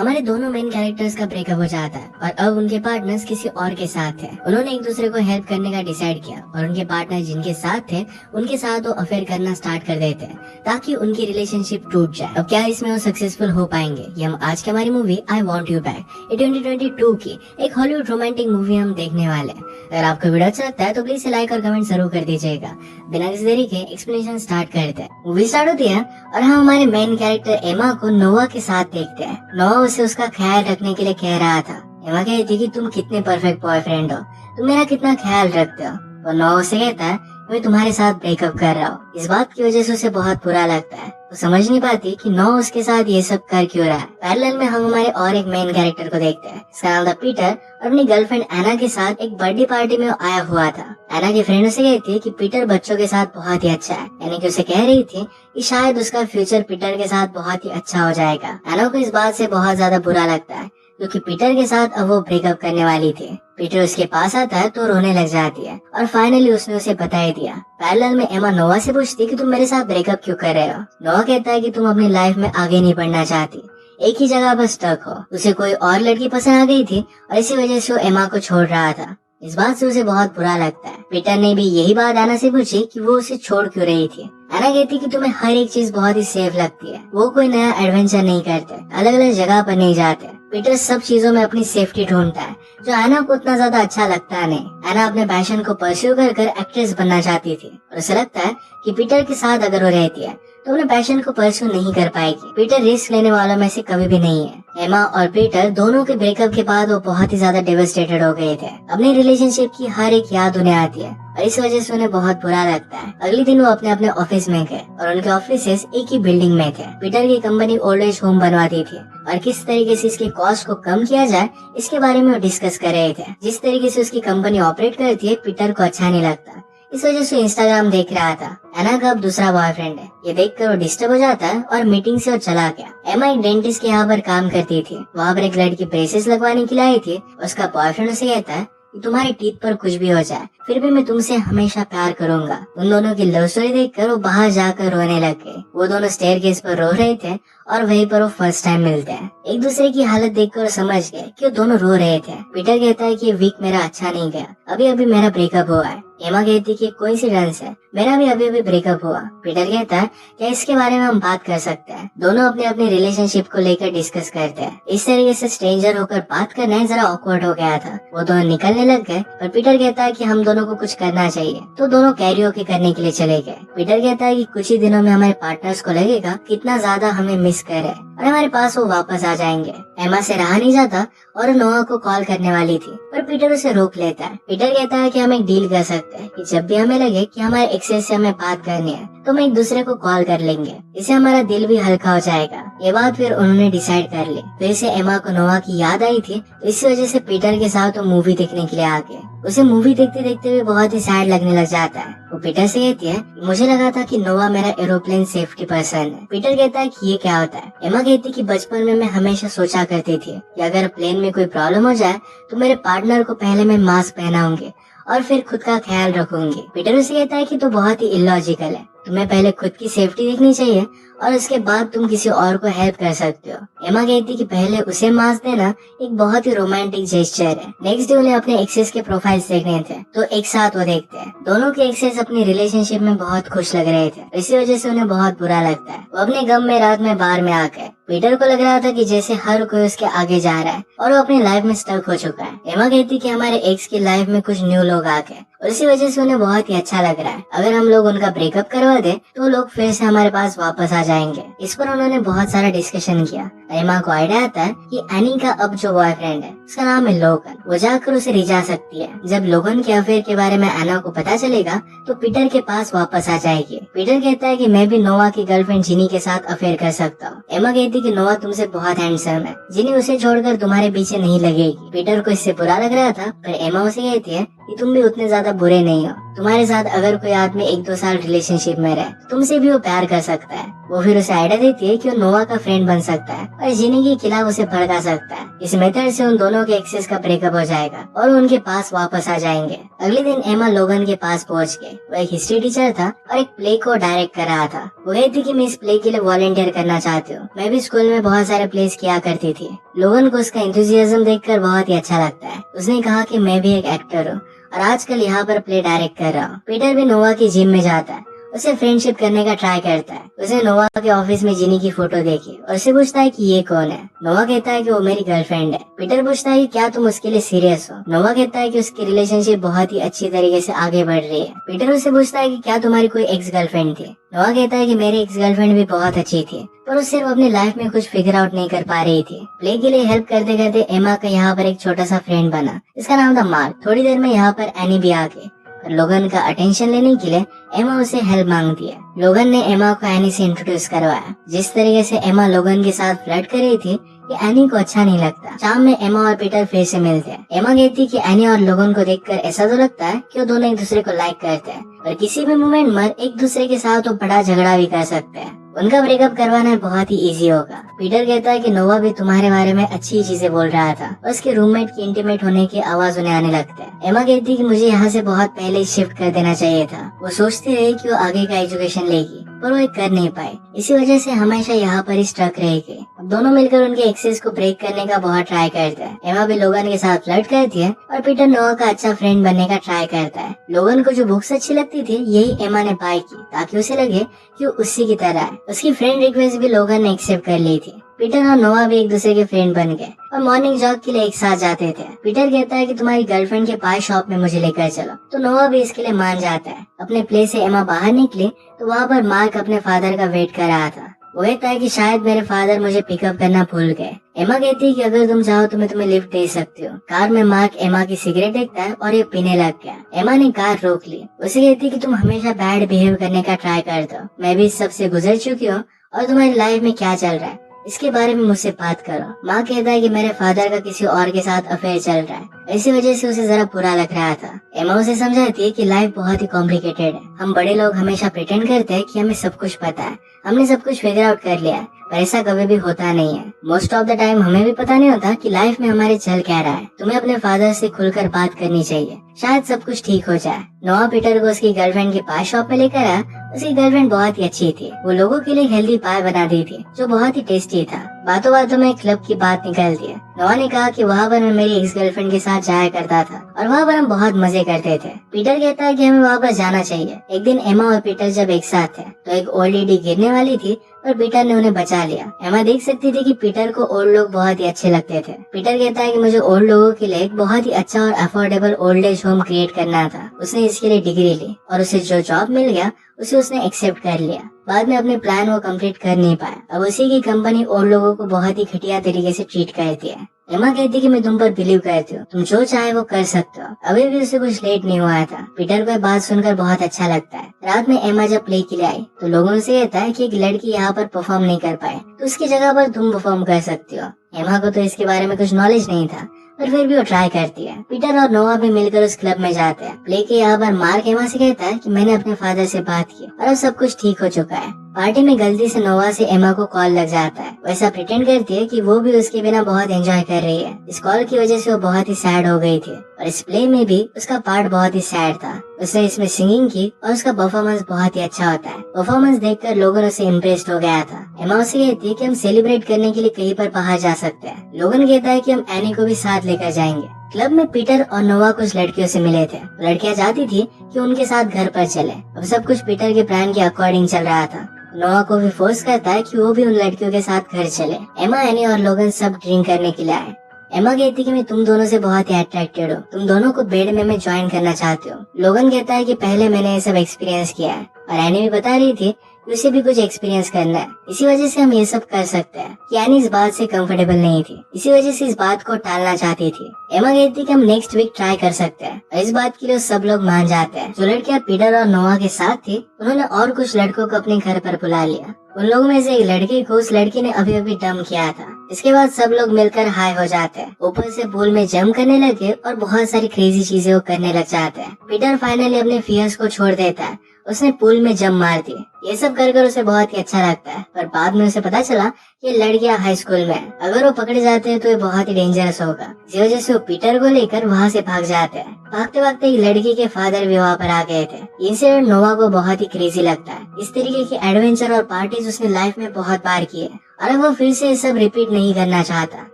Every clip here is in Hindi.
हमारे दोनों मेन कैरेक्टर्स का ब्रेकअप हो जाता है और अब उनके पार्टनर्स किसी और के साथ हैं। उन्होंने एक दूसरे को हेल्प करने का डिसाइड किया और उनके पार्टनर जिनके साथ थे उनके साथ वो अफेयर करना स्टार्ट कर देते हैं ताकि उनकी रिलेशनशिप टूट जाए। अब क्या इसमें वो सक्सेसफुल हो पाएंगे, ये हम आज की हमारी movie I want you back ये 2022 की एक हॉलीवुड रोमांटिक मूवी हम देखने वाले हैं। अगर आपको वीडियो अच्छा लगता है तो प्लीज लाइक और कमेंट जरूर कर दीजिएगा। बिना किसी देरी के एक्सप्लेनेशन स्टार्ट करते हैं। मूवी स्टार्ट होती है और हम हमारे मेन कैरेक्टर एमा को नोवा के साथ देखते हैं। नोवा उसे उसका ख्याल रखने के लिए कह रहा था। एमा कहती थी कि तुम कितने परफेक्ट बॉयफ्रेंड हो, तुम मेरा कितना ख्याल रखते हो। और नोवा उसे कहता है मैं तुम्हारे साथ ब्रेकअप कर रहा हूँ। इस बात की वजह से उसे बहुत बुरा लगता है। वो समझ नहीं पाती कि नोवा उसके साथ ये सब कर क्यों रहा है। पैरेलल में हम हमारे और एक मेन कैरेक्टर को देखते हैं। इसका नाम था पीटर और अपनी गर्लफ्रेंड एना के साथ एक बर्थडे पार्टी में आया हुआ था। एना की फ्रेंड उसे कहती है कि पीटर बच्चों के साथ बहुत ही अच्छा है, यानी कि उसे कह रही थी कि शायद उसका फ्यूचर पीटर के साथ बहुत ही अच्छा हो जाएगा। एना को इस बात से बहुत ज्यादा बुरा लगता है क्योंकि पीटर के साथ अब वो ब्रेकअप करने वाली थी। पीटर उसके पास आता है तो रोने लग जाती है और फाइनली उसने उसे बता ही दिया। पैरेलल में एमा नोवा से पूछती है कि तुम मेरे साथ ब्रेकअप क्यों कर रहे हो। नोवा कहता है कि तुम अपनी लाइफ में आगे नहीं बढ़ना चाहती, एक ही जगह बस स्टक हो। उसे कोई और लड़की पसंद आ गई थी और इसी वजह से वो एमा को छोड़ रहा था। इस बात से उसे बहुत बुरा लगता है। पीटर ने भी यही बात एना से पूछी कि वो उसे छोड़ क्यों रही थी। एना कहती कि तुम्हें हर एक चीज बहुत ही सेफ लगती है, वो कोई नया एडवेंचर नहीं करते, अलग अलग जगह पर नहीं जाते। पीटर सब चीजों में अपनी सेफ्टी ढूंढता है जो एना को उतना ज्यादा अच्छा लगता नहीं। एना अपने पैशन को परस्यू कर एक्ट्रेस बनना चाहती थी और उसे लगता है कि पीटर के साथ अगर वो रहती है तो अपने पैशन को परस्यू नहीं कर पाएगी। पीटर रिस्क लेने वालों में से कभी भी नहीं है। एमा और पीटर दोनों के ब्रेकअप के बाद वो बहुत ही ज्यादा डेवस्टेटेड हो गए थे। अपने रिलेशनशिप की हर एक याद उन्हें आती है और इस वजह से उन्हें बहुत बुरा लगता है। अगले दिन वो अपने अपने ऑफिस में गए और उनके ऑफिसेस एक ही बिल्डिंग में थे। पीटर की कंपनी ओल्ड एज होम बनवाती थी और किस तरीके से इसके कॉस्ट को कम किया जाए इसके बारे में वो डिस्कस कर रहे थे। जिस तरीके से उसकी कंपनी ऑपरेट करती है पीटर को अच्छा नहीं लगता। इस वजह से इंस्टाग्राम देख रहा था। एना का अब दूसरा बॉयफ्रेंड है, ये देखकर वो डिस्टर्ब हो जाता है और मीटिंग से वो चला गया। एमा एक डेंटिस्ट के यहाँ पर काम करती थी। वहाँ पर एक लड़की ब्रेसेस लगवाने के लिए आई थी। उसका बॉयफ्रेंड उसे कहता है कि तुम्हारे टीथ पर कुछ भी हो जाए फिर भी मैं तुमसे हमेशा प्यार करूंगा। उन दोनों की लव स्टोरी देखकर वो बाहर जाकर रोने लग गए। वो दोनों स्टेयरकेस पर रो रहे थे और वहीं पर वो फर्स्ट टाइम मिलते हैं। एक दूसरे की हालत देखकर समझ गए कि वो दोनों रो रहे थे। पीटर कहता है कि वीक मेरा अच्छा नहीं गया, अभी अभी मेरा ब्रेकअप हुआ है। एमा कहती कि कोइंसिडेंस है, मेरा भी अभी अभी ब्रेकअप हुआ। पीटर कहता है क्या इसके बारे में हम बात कर सकते हैं। दोनों अपने अपने रिलेशनशिप को लेकर डिस्कस करते हैं। इस तरीके से स्ट्रेंजर होकर बात करना जरा ऑकवर्ड हो गया था। वो दोनों निकलने लग गए पर पीटर कहता है कि हम दोनों को कुछ करना चाहिए, तो दोनों कैरियोके करने के लिए चले गए। पीटर कहता है कि कुछ ही दिनों में हमारे पार्टनर्स को लगेगा कितना ज्यादा हमें मिस करे और हमारे पास वो वापस आ जाएंगे। एमा से रहा नहीं जाता और नोआ को कॉल करने वाली थी पर पीटर उसे रोक लेता है। पीटर कहता है कि हम एक डील कर सकते हैं कि जब भी हमें लगे कि हमारे एक्सेस से हमें बात करनी है तो हम एक दूसरे को कॉल कर लेंगे, इससे हमारा दिल भी हल्का हो जाएगा। ये बात फिर उन्होंने डिसाइड कर ली। फिर से एमा को नोआ की याद आई थी तो इसी वजह से पीटर के साथ वो मूवी देखने के लिए आ गए। उसे मूवी देखते देखते भी बहुत ही सैड लगने लग जाता है। वो पीटर से कहती है मुझे लगा था कि नोआ मेरा एरोप्लेन सेफ्टी पर्सन है। पीटर कहता है कि ये क्या होता है। एमा कहती है कि बचपन में मैं हमेशा सोचा करती थी कि अगर प्लेन में कोई प्रॉब्लम हो जाए तो मेरे पार्टनर को पहले मैं मास्क पहनाऊंगी और फिर खुद का ख्याल रखूंगी। पीटर उसे कहता है कि तो बहुत ही इलॉजिकल है, तुम्हें पहले खुद की सेफ्टी देखनी चाहिए और उसके बाद तुम किसी और को हेल्प कर सकते हो। एमा कहती कि पहले उसे मास्क देना एक बहुत ही रोमांटिक जेस्चर है। नेक्स्ट डे उन्हें अपने एक्सेस के प्रोफाइल्स देखने थे तो एक साथ वो देखते हैं। दोनों के एक्सेस अपनी रिलेशनशिप में बहुत खुश लग रहे थे, इसी वजह से उन्हें बहुत बुरा लगता है। वो अपने गम में रात में बार में आ गए। पीटर को लग रहा था कि जैसे हर कोई उसके आगे जा रहा है और वो अपनी लाइफ में स्टक हो चुका है। एमा कहती कि हमारे एक्स की लाइफ में कुछ न्यू लोग आ गए और इसी वजह से उन्हें बहुत ही अच्छा लग रहा है। अगर हम लोग उनका ब्रेकअप करवा दे तो लोग फिर से हमारे पास वापस आ जाएंगे। इस पर उन्होंने बहुत सारा डिस्कशन किया। एमा को आइडिया आता है कि एनी का अब जो बॉयफ्रेंड है उसका नाम है लोगन, वो जाकर उसे रिझा सकती है। जब लोगन के अफेयर के बारे में एना को पता चलेगा तो पीटर के पास वापस आ जाएगी। पीटर कहता है कि मैं भी नोआ की गर्लफ्रेंड जिनी के साथ अफेयर कर सकता हूँ। एमा कहती कि नोआ तुमसे बहुत हैंडसम है, जिनी उसे छोड़कर तुम्हारे पीछे नहीं लगेगी। पीटर को इससे बुरा लग रहा था पर एमा उसे कहती है कि तुम भी उतने ज्यादा बुरे नहीं हो। तुम्हारे साथ अगर कोई आदमी 1-2 साल रिलेशनशिप में रहे तुमसे भी वो प्यार कर सकता है। वो फिर उसे आइडिया देती है कि वो नोआ का फ्रेंड बन सकता है और जिनी के खिलाफ उसे भड़का सकता है। इस मेथड से उन दोनों के एक्सेस का ब्रेकअप हो जाएगा और उनके पास वापस आ जाएंगे। अगले दिन एमा लोगन के पास पहुंच गए। वो एक हिस्ट्री टीचर था और एक प्ले को डायरेक्ट कर रहा था। वो कहती कि मैं इस प्ले के लिए वॉलंटियर करना चाहती हूँ। मैं भी स्कूल में बहुत सारे प्लेस किया करती थी लोगन को उसका एंथुसियाज्म देखकर बहुत ही अच्छा लगता है। उसने कहा कि मैं भी एक एक्टर हूँ और आजकल यहाँ पर प्ले डायरेक्ट कर रहा हूँ। पीटर भी नोवा की जिम में जाता है, उसे फ्रेंडशिप करने का ट्राई करता है। उसे नोवा के ऑफिस में जिनी की फोटो देखी और उसे पूछता है कि ये कौन है। नोवा कहता है कि वो मेरी गर्लफ्रेंड है। पीटर पूछता है कि क्या तुम उसके लिए सीरियस हो। नोवा कहता है कि उसकी रिलेशनशिप बहुत ही अच्छी तरीके से आगे बढ़ रही है। पीटर उससे पूछता है कि क्या तुम्हारी कोई एक्स गर्लफ्रेंड थी। नोवा कहता है कि मेरी एक्स गर्लफ्रेंड भी बहुत अच्छी थी, पर वो सिर्फ अपनी लाइफ में कुछ फिगर आउट नहीं कर पा रही थी। प्ले के लिए हेल्प करते करते एमा का यहाँ पर एक छोटा सा फ्रेंड बना, इसका नाम था मार्क। थोड़ी देर में यहाँ पर एनी भी आ गई और लोगन का अटेंशन लेने के लिए एमा उसे हेल्प मांगती है। लोगन ने एमा को एनी से इंट्रोड्यूस करवाया। जिस तरीके से एमा लोगन के साथ फ्लर्ट कर रही थी ये एनी को अच्छा नहीं लगता। शाम में एमा और पीटर फिर से मिलते हैं। एमा कहती कि एनी और लोगन को देखकर ऐसा तो लगता है कि वो दोनों एक दूसरे को लाइक करते हैं और किसी भी मोमेंट में एक दूसरे के साथ वो बड़ा झगड़ा भी कर सकते हैं। उनका ब्रेकअप करवाना बहुत ही इजी होगा। पीटर कहता है कि नोवा भी तुम्हारे बारे में अच्छी चीजें बोल रहा था और उसके रूममेट की इंटीमेट होने की आवाज उन्हें आने लगता है। एमा कहती है कि मुझे यहाँ से बहुत पहले शिफ्ट कर देना चाहिए था। वो सोचती रही कि वो आगे का एजुकेशन लेगी, पर वो एक कर नहीं पाई। इसी वजह से हमेशा यहाँ पर ही स्टक रहेगी। अब दोनों मिलकर उनके एक्सेस को ब्रेक करने का बहुत ट्राई करते हैं। एमा भी लोगन के साथ फ्लर्ट करती है और पीटर नोवा का अच्छा फ्रेंड बनने का ट्राई करता है। लोगन को जो बुक्स अच्छी लगती थी यही एमा ने बाय की ताकि उसे लगे कि वो उसी की तरह है। उसकी फ्रेंड रिक्वेस्ट भी लोगन ने एक्सेप्ट कर ली थी। पीटर और नोवा भी एक दूसरे के फ्रेंड बन गए और मॉर्निंग जॉग के लिए एक साथ जाते थे। पीटर कहता है कि तुम्हारी गर्लफ्रेंड के पास शॉप में मुझे लेकर चलो, तो नोवा भी इसके लिए मान जाता है। अपने प्लेस से एमा बाहर निकली तो वहाँ पर मार्क अपने फादर का वेट कर रहा था। वो कहता है कि शायद मेरे फादर मुझे पिकअप करना भूल गए। एमा कहती है कि अगर तुम चाहो तो मैं तुम्हें लिफ्ट दे सकती हूँ। कार में मार्क एमा की सिगरेट देखता है और ये पीने लग गया। एमा ने कार रोक ली। उसे कहती है कि तुम हमेशा बैड बिहेव करने का ट्राई करते हो, मैं भी इस सब से गुजर चुकी हूँ और तुम्हारी लाइफ में क्या चल रहा है इसके बारे में मुझसे बात करो। माँ कहता है कि मेरे फादर का किसी और के साथ अफेयर चल रहा है, इसी वजह से उसे जरा बुरा लग रहा था। एमा उसे समझाती है कि लाइफ बहुत ही कॉम्प्लिकेटेड है। हम बड़े लोग हमेशा प्रिटेंड करते हैं कि हमें सब कुछ पता है, हमने सब कुछ फिगर आउट कर लिया है, पर ऐसा कभी भी होता नहीं है। मोस्ट ऑफ द टाइम हमें भी पता नहीं होता कि लाइफ में हमारे चल क्या रहा है। तुम्हें अपने फादर से खुलकर बात करनी चाहिए, शायद सब कुछ ठीक हो जाए। नोवा पीटर को उसकी गर्लफ्रेंड के पास शॉप में लेकर आया। उसकी गर्लफ्रेंड बहुत ही अच्छी थी। वो लोगों के लिए हेल्दी पाई बना दी थी जो बहुत ही टेस्टी था। बातों बातों में क्लब की बात निकलती है। नोवा ने कहा कि वहाँ पर मैं मेरी एक्स गर्लफ्रेंड के साथ जाया करता था और वहाँ पर हम बहुत मजे करते थे। पीटर कहता है कि हमें वहाँ पर जाना चाहिए। एक दिन एमा और पीटर जब एक साथ थे तो एक ओल्ड लेडी गिरने वाली थी और पीटर ने उन्हें बचा लिया। एमा देख सकती थी कि पीटर को ओल्ड लोग बहुत ही अच्छे लगते थे। पीटर कहता है कि मुझे ओल्ड लोगों के लिए एक बहुत ही अच्छा और affordable old age home create करना था। उसने इसके लिए डिग्री ली और उसे जो जॉब मिल गया उसे उसने एक्सेप्ट कर लिया। बाद में अपने प्लान वो कंप्लीट कर नहीं पाया। अब उसी की कंपनी ओल्ड लोगों को बहुत ही घटिया तरीके से ट्रीट करती है। एमा कहती कि मैं तुम पर बिलीव करती हूँ, तुम जो चाहे वो कर सकते हो। अभी भी उसे कुछ लेट नहीं हुआ था। पीटर को बात सुनकर बहुत अच्छा लगता है। रात में एमा जब प्ले के लिए आई तो लोगों से कहता है कि एक लड़की यहाँ पर परफॉर्म नहीं कर पाए तो उसकी जगह पर तुम परफॉर्म कर सकती हो। एमा को तो इसके बारे में कुछ नॉलेज नहीं था पर फिर भी वो ट्राई करती है। पीटर और नोवा भी मिलकर उस क्लब में जाते हैं। प्ले के यहाँ पर मार्क एमा से कहता है कि मैंने अपने फादर से बात की और अब सब कुछ ठीक हो चुका है। पार्टी में गलती से नोवा से एमा को कॉल लग जाता है। वैसा प्रिटेंड करती है कि वो भी उसके बिना बहुत एंजॉय कर रही है। इस कॉल की वजह से वो बहुत ही सैड हो गई थी और इस प्ले में भी उसका पार्ट बहुत ही सैड था। उसने इसमें सिंगिंग की और उसका परफॉर्मेंस बहुत ही अच्छा होता है। परफॉर्मेंस देखकर लोगों से इम्प्रेस्ड हो गया था। एमा उसे कहती है कि हम सेलिब्रेट करने के लिए कहीं पर बाहर जा सकते हैं। लोगन कहता है कि हम एनी को भी साथ लेकर जाएंगे। क्लब में पीटर और नोवा कुछ लड़कियों से मिले थे। लड़कियां चाहती थी कि उनके साथ घर पर चले। अब सब कुछ पीटर के प्लान के अकॉर्डिंग चल रहा था। नोवा को भी फोर्स करता है कि वो भी उन लड़कियों के साथ घर चले। एमा, एनी और लोगन सब ड्रिंक करने के लिए आए। एमा कहती कि मैं तुम दोनों से बहुत ही अट्रैक्टेड हूँ, तुम दोनों को बेड में मैं ज्वाइन करना चाहती हूँ। लोगन कहता है कि पहले मैंने ये सब एक्सपीरियंस किया है और एनी भी बता रही थी कि उसे भी कुछ एक्सपीरियंस करना है, इसी वजह से हम ये सब कर सकते हैं। कि एनी इस बात से कंफर्टेबल नहीं थी, इसी वजह से इस बात को टालना चाहती थी। एमा कहती कि हम नेक्स्ट वीक ट्राई कर सकते हैं और इस बात के लिए सब लोग मान जाते हैं। जो लड़कियां पीटर और नोवा के साथ थी उन्होंने और कुछ लड़कों को अपने घर पर बुला लिया। उन लोगों में से एक लड़की को उस लड़की ने अभी अभी डम किया था। इसके बाद सब लोग मिलकर हाई हो जाते हैं। ऊपर से पूल में जंप करने लगे और बहुत सारी क्रेजी चीजें वो करने लग जाते हैं। पीटर फाइनली अपने फियर्स को छोड़ देता है। उसने पूल में जंप मार दी। ये सब कर उसे बहुत ही अच्छा लगता है, पर बाद में उसे पता चला कि लड़कियां हाई स्कूल में है। अगर वो पकड़े जाते हैं तो ये बहुत ही डेंजरस होगा। इस वजह से वो पीटर को लेकर वहाँ से भाग जाते हैं। भागते भागते एक लड़की के फादर भी वहाँ पर आ गए थे। इंसिडेंट नोवा को बहुत ही क्रेजी लगता है। इस तरीके के एडवेंचर और पार्टीज उसने लाइफ में बहुत बार किए और अब वो फिर से ये सब रिपीट नहीं करना चाहता।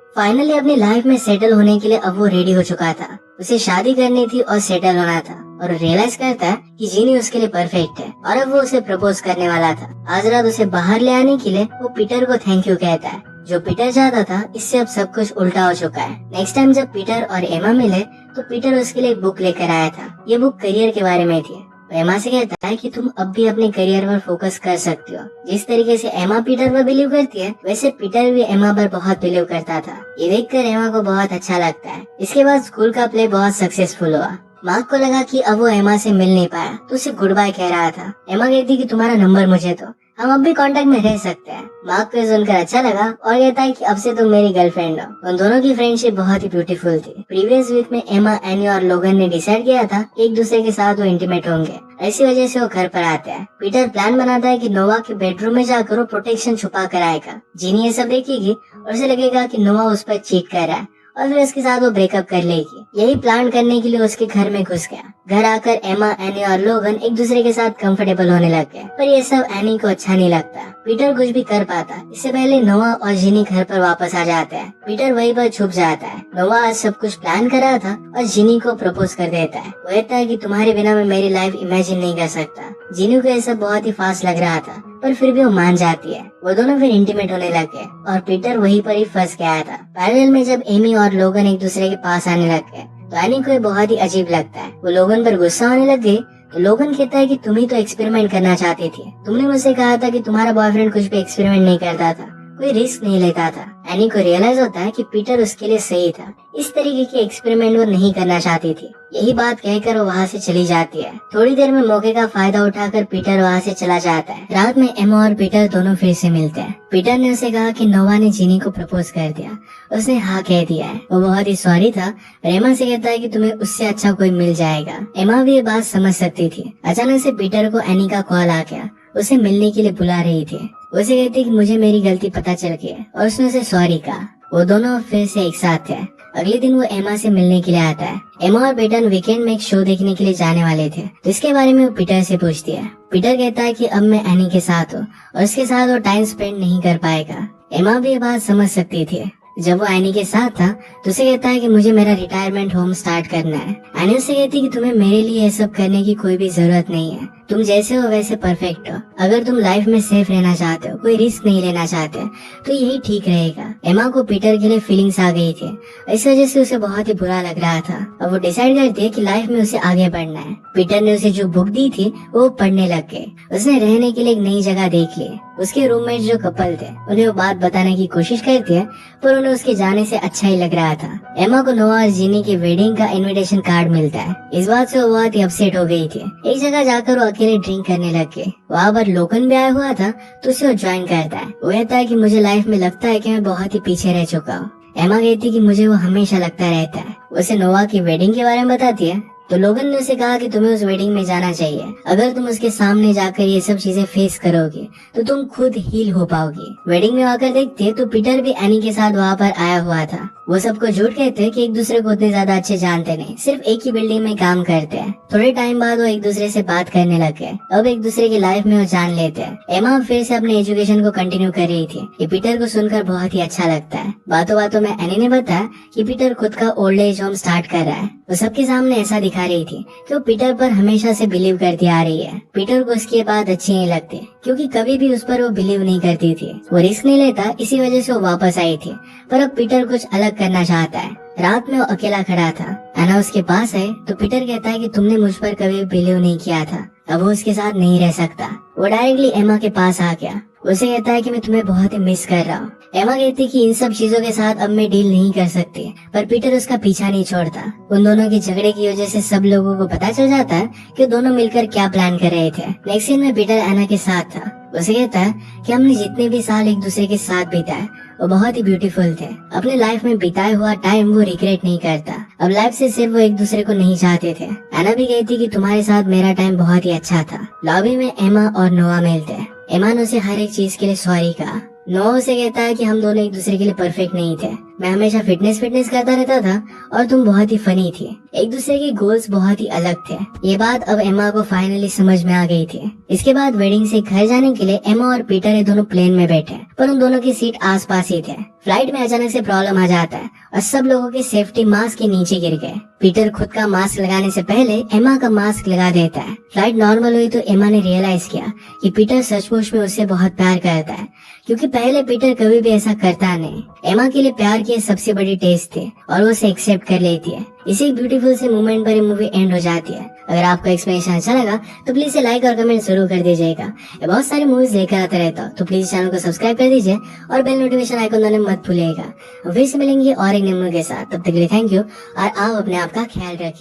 फाइनली अपनी लाइफ में सेटल होने के लिए अब वो रेडी हो चुका था। उसे शादी करनी थी और सेटल होना था, और रियलाइज करता है कि जीनी उसके लिए परफेक्ट है और अब वो उसे प्रपोज करने वाला था। आज रात उसे बाहर ले आने के लिए वो पीटर को थैंक यू कहता है। जो पीटर चाहता था, इससे अब सब कुछ उल्टा हो चुका है। नेक्स्ट टाइम जब पीटर और एमा मिले तो पीटर उसके लिए एक बुक लेकर आया था। ये बुक करियर के बारे में थी। एमा से कहता है कि तुम अब भी अपने करियर पर फोकस कर सकती हो। जिस तरीके से एमा पीटर पर बिलीव करती है, वैसे पीटर भी एमा पर बहुत बिलीव करता था। ये देखकर एमा को बहुत अच्छा लगता है। इसके बाद स्कूल का प्ले बहुत सक्सेसफुल हुआ। मार्क को लगा कि अब वो एमा से मिल नहीं पाया तो उसे गुड बाय कह रहा था। एमा कहती कि तुम्हारा नंबर मुझे दो, हम अब भी कांटेक्ट में रह सकते हैं। मार्क को सुनकर अच्छा लगा और कहता है कि अब से तुम मेरी गर्लफ्रेंड हो। उन दोनों की फ्रेंडशिप बहुत ही ब्यूटीफुल थी। प्रीवियस वीक में एमा, एनी और लोगन ने डिसाइड किया था कि एक दूसरे के साथ वो इंटीमेट होंगे। ऐसी वजह से वो घर पर आते हैं। पीटर प्लान बनाता है कि नोवा के बेडरूम में जाकर वो प्रोटेक्शन छुपा कर आएगा। जीनी ये सब देखेगी और उसे लगेगा कि नोवा उस पर चीट कर रहा है और फिर उसके साथ वो ब्रेकअप कर लेगी। यही प्लान करने के लिए उसके घर में घुस गया। घर आकर एमा, एनी और लोगन एक दूसरे के साथ कंफर्टेबल होने लग गए, पर ये सब एनी को अच्छा नहीं लगता। पीटर कुछ भी कर पाता। इससे पहले नोवा और जिनी घर पर वापस आ जाते हैं। पीटर वहीं पर छुप जाता है। नोवा आज सब कुछ प्लान कर रहा था और जिनी को प्रपोज कर देता है। वो कहता है कि तुम्हारे बिना मैं मेरी लाइफ इमेजिन नहीं कर सकता। जिनी को ये सब बहुत ही फास्ट लग रहा था, पर फिर भी वो मान जाती है। वो दोनों फिर इंटीमेट होने लगे और पीटर वहीं पर ही फंस गया था। पैरेलल में जब एमी और लोगन एक दूसरे के पास आने लग गए तो एनी को ये बहुत ही अजीब लगता है। वो लोगन पर गुस्सा होने लग गई तो लोगन कहता है कि तुम ही तो एक्सपेरिमेंट करना चाहती थी। तुमने मुझसे कहा था कि तुम्हारा बॉयफ्रेंड कुछ भी एक्सपेरिमेंट नहीं करता था, कोई रिस्क नहीं लेता था। एनी को रियलाइज होता है कि पीटर उसके लिए सही था। इस तरीके की एक्सपेरिमेंट वो नहीं करना चाहती थी। यही बात कहकर वो वहाँ से चली जाती है। थोड़ी देर में मौके का फायदा उठाकर पीटर वहाँ से चला जाता है। रात में एमा और पीटर दोनों फिर से मिलते हैं। पीटर ने उसे कहा कि नोवा ने जिनी को प्रपोज कर दिया। उसने हाँ कह दिया है। वो बहुत ही सॉरी था। एमा से कहता है कि तुम्हें उससे अच्छा कोई मिल जाएगा। एमा भी ये बात समझ सकती थी। अचानक से पीटर को एनी का कॉल आ गया। उसे मिलने के लिए बुला रही थी। उसे कहती कि मुझे मेरी गलती पता चल गई है और उसने उसे सॉरी कहा। वो दोनों फिर से एक साथ थे। अगले दिन वो एमा से मिलने के लिए आता है। एमा और पीटर वीकेंड में एक शो देखने के लिए जाने वाले थे, तो इसके बारे में वो पीटर से पूछती है। पीटर कहता है कि अब मैं एनी के साथ हूँ और उसके साथ वो टाइम स्पेंड नहीं कर पाएगा। एमा भी ये बात समझ सकती थी। जब वो एनी के साथ था तो उसे कहता है कि मुझे मेरा रिटायरमेंट होम स्टार्ट करना है। एनी उसे कहती है कि तुम्हें मेरे लिए ये सब करने की कोई भी जरूरत नहीं है। तुम जैसे हो वैसे परफेक्ट हो। अगर तुम लाइफ में सेफ रहना चाहते हो, कोई रिस्क नहीं लेना चाहते, तो यही ठीक रहेगा। एमा को पीटर के लिए फीलिंग्स आ गई थी। इस वजह से उसे बहुत ही बुरा लग रहा था। अब वो डिसाइड करती है कि लाइफ में उसे आगे बढ़ना है। पीटर ने उसे जो बुक दी थी वो पढ़ने लग गए। उसने रहने के लिए एक नई जगह देख ली। उसके रूममेट जो कपल थे उन्हें वो बात बताने की कोशिश करती है, पर उन्हें उसके जाने से अच्छा ही लग रहा था। एमा को नोवा और जिनी की वेडिंग का इनविटेशन कार्ड मिलता है। इस बात से वो बहुत ही अपसेट हो गई थी। एक जगह जाकर वो अकेले ड्रिंक करने लग गए। वहाँ पर लोकन भी आया हुआ था तो उसे वो ज्वाइन करता है। वो कहता है कि मुझे लाइफ में लगता है कि मैं बहुत ही पीछे रह चुका हूँ। एमा कहती कि मुझे वो हमेशा लगता रहता है। उसे नोवा की वेडिंग के बारे में बताती है तो लोगन ने उसे कहा कि तुम्हें उस वेडिंग में जाना चाहिए। अगर तुम उसके सामने जाकर ये सब चीजें फेस करोगे तो तुम खुद हील हो पाओगी। वेडिंग में आकर देखते तो पीटर भी एनी के साथ वहाँ पर आया हुआ था। वो सबको झूठ कहते कि एक दूसरे को उतने ज्यादा अच्छे जानते नहीं, सिर्फ एक ही बिल्डिंग में काम करते हैं। थोड़े टाइम बाद वो एक दूसरे से बात करने लग गए। अब एक दूसरे की लाइफ में वो जान लेते हैं। एमा फिर से अपने एजुकेशन को कंटिन्यू कर रही थी। ये पीटर को सुनकर बहुत ही अच्छा लगता है। बातों बातों में एनी ने बताया कि पीटर खुद का ओल्ड एज होम स्टार्ट कर रहा है। वो सबके सामने ऐसा दिखा रही थी कि वो पीटर पर हमेशा से बिलीव करती आ रही है। पीटर को उसकी बात अच्छी नहीं लगती क्योंकि कभी भी उस पर वो बिलीव नहीं करती थी। वो रिस्क नहीं लेता, इसी वजह से वो वापस आई थी। पर अब पीटर कुछ अलग करना चाहता है। रात में वो अकेला खड़ा था। एना उसके पास है तो पीटर कहता है कि तुमने मुझ पर कभी बिलीव नहीं किया था, अब वो उसके साथ नहीं रह सकता। वो डायरेक्टली एमा के पास आ गया। उसे कहता है कि मैं तुम्हें बहुत ही मिस कर रहा हूँ। एमा कहती कि इन सब चीजों के साथ अब मैं डील नहीं कर सकती, पर पीटर उसका पीछा नहीं छोड़ता। उन दोनों के झगड़े की वजह से सब लोगों को पता चल जाता है कि दोनों मिलकर क्या प्लान कर रहे थे। नेक्स्ट सीन में पीटर एना के साथ था। उसे कहता है कि हमने जितने भी साल एक दूसरे के साथ बिताए वो बहुत ही ब्यूटीफुल थे। अपने लाइफ में बिताया हुआ टाइम वो रिग्रेट नहीं करता। अब लाइफ से सिर्फ वो एक दूसरे को नहीं चाहते थे। एना भी कहती कि तुम्हारे साथ मेरा टाइम बहुत ही अच्छा था। लॉबी में एमा और नोवा मिलते हैं। एमा ने उसे हर एक चीज के लिए सॉरी कहा। नो उसे कहता है कि हम दोनों एक दूसरे के लिए परफेक्ट नहीं थे। मैं हमेशा फिटनेस करता रहता था और तुम बहुत ही फनी थी। एक दूसरे के गोल्स बहुत ही अलग थे। ये बात अब एमा को फाइनली समझ में आ गई थी। इसके बाद वेडिंग से घर जाने के लिए एमा और पीटर ये दोनों प्लेन में बैठे, पर उन दोनों की सीट आसपास ही थे। फ्लाइट में अचानक से प्रॉब्लम आ जाता है और सब लोगों के सेफ्टी मास्क के नीचे गिर गए। पीटर खुद का मास्क लगाने से पहले एमा का मास्क लगा देता है। फ्लाइट नॉर्मल हुई तो एमा ने रियलाइज किया कि पीटर सचमुच में उससे बहुत प्यार करता है, क्योंकि पहले पीटर कभी भी ऐसा करता नहीं। एमा के लिए प्यार की सबसे बड़ी टेस्ट थी और वो उसे एक्सेप्ट कर लेती है। इसी एक ब्यूटीफुल से मोमेंट पर ये मूवी एंड हो जाती है। अगर आपको एक्सप्लेनेशन अच्छा लगा तो प्लीज इसे लाइक और कमेंट जरूर कर दीजिएगा। मैं बहुत सारी मूवीज लेकर आता रहता हूँ, तो प्लीज चैनल को सब्सक्राइब कर दीजिए और बेल नोटिफिकेशन आइकन दबाना मत भूलिएगा। फिर से मिलेंगे और एक नई मूवी के साथ। तब तक के लिए थैंक यू और आप अपने आप का ख्याल रखिए।